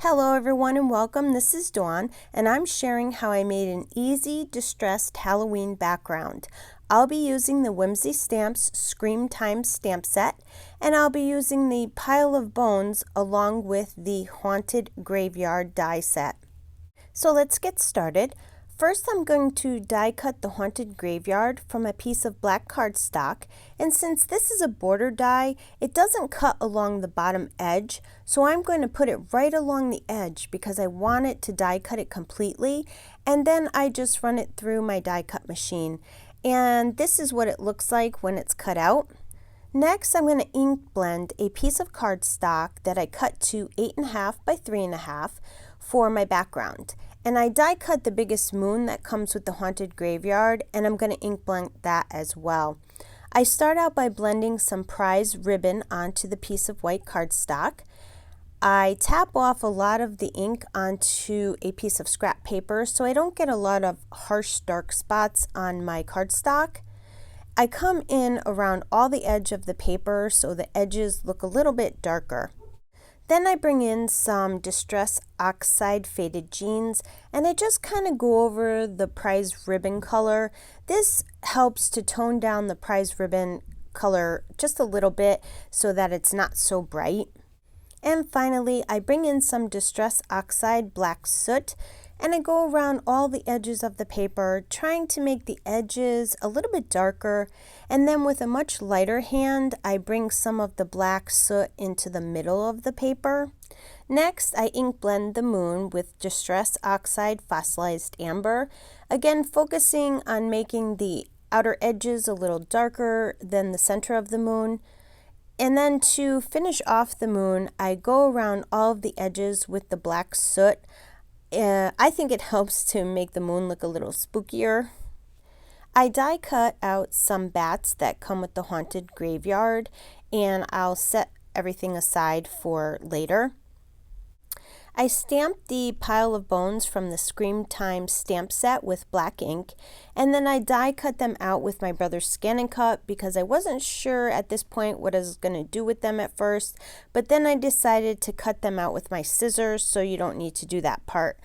Hello everyone and welcome. This is Dawn and I'm sharing how I made an easy distressed Halloween background. I'll be using the Whimsy Stamps Scream Time stamp set, and I'll be using the Pile of Bones along with the Haunted Graveyard die set. So let's get started. First, I'm going to die cut the Haunted Graveyard from a piece of black cardstock, and since this is a border die, it doesn't cut along the bottom edge, so I'm going to put it right along the edge because I want it to die cut it completely, and then I just run it through my die cut machine. And this is what it looks like when it's cut out. Next, I'm going to ink blend a piece of cardstock that I cut to 8.5 by 3.5 for my background. And I die cut the biggest moon that comes with the Haunted Graveyard, and I'm going to ink blend that as well. I start out by blending some prize ribbon onto the piece of white cardstock. I tap off a lot of the ink onto a piece of scrap paper so I don't get a lot of harsh dark spots on my cardstock. I come in around all the edge of the paper so the edges look a little bit darker. Then I bring in some Distress Oxide faded jeans, and I just kind of go over the prize ribbon color. This helps to tone down the prize ribbon color just a little bit so that it's not so bright. And finally, I bring in some Distress Oxide black soot, and I go around all the edges of the paper, trying to make the edges a little bit darker, and then with a much lighter hand, I bring some of the black soot into the middle of the paper. Next, I ink blend the moon with Distress Oxide Fossilized Amber, again focusing on making the outer edges a little darker than the center of the moon. And then to finish off the moon, I go around all of the edges with the black soot. I think it helps to make the moon look a little spookier. I die cut out some bats that come with the Haunted Graveyard, and I'll set everything aside for later. I stamped the Pile of Bones from the Scream Time stamp set with black ink, and then I die cut them out with my brother's Scan and Cut because I wasn't sure at this point what I was going to do with them at first, but then I decided to cut them out with my scissors, so you don't need to do that part.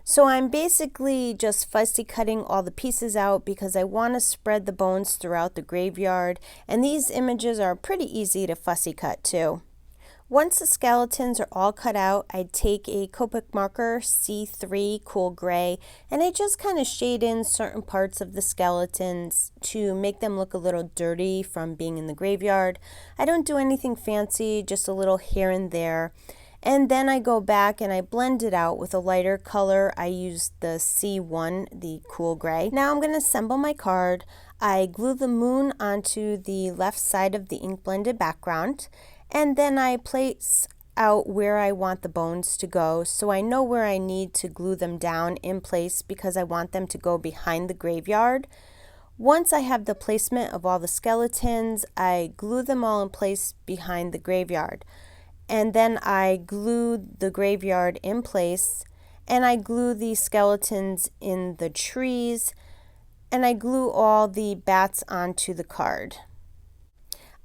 So I'm basically just fussy cutting all the pieces out because I want to spread the bones throughout the graveyard, and these images are pretty easy to fussy cut too. Once the skeletons are all cut out, I take a Copic marker C3 Cool Gray, and I just kind of shade in certain parts of the skeletons to make them look a little dirty from being in the graveyard. I don't do anything fancy, just a little here and there. And then I go back and I blend it out with a lighter color. I use the C1, the Cool Gray. Now I'm going to assemble my card. I glue the moon onto the left side of the ink blended background. And then I place out where I want the bones to go, so I know where I need to glue them down in place because I want them to go behind the graveyard. Once I have the placement of all the skeletons, I glue them all in place behind the graveyard. And then I glue the graveyard in place, and I glue the skeletons in the trees, and I glue all the bats onto the card.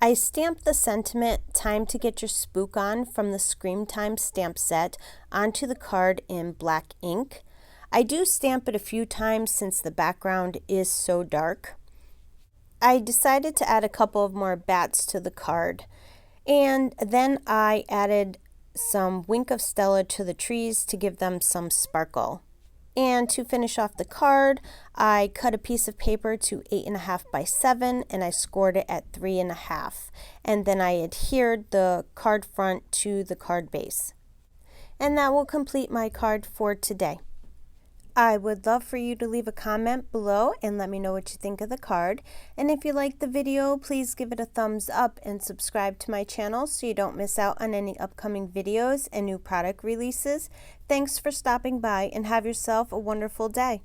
I stamped the sentiment "Time to Get Your Spook On" from the Scream Time stamp set onto the card in black ink. I do stamp it a few times since the background is so dark. I decided to add a couple of more bats to the card, and then I added some Wink of Stella to the trees to give them some sparkle. And to finish off the card, I cut a piece of paper to 8.5 by 7, and I scored it at 3.5. And then I adhered the card front to the card base. And that will complete my card for today. I would love for you to leave a comment below and let me know what you think of the card. And if you liked the video, please give it a thumbs up and subscribe to my channel so you don't miss out on any upcoming videos and new product releases. Thanks for stopping by and have yourself a wonderful day.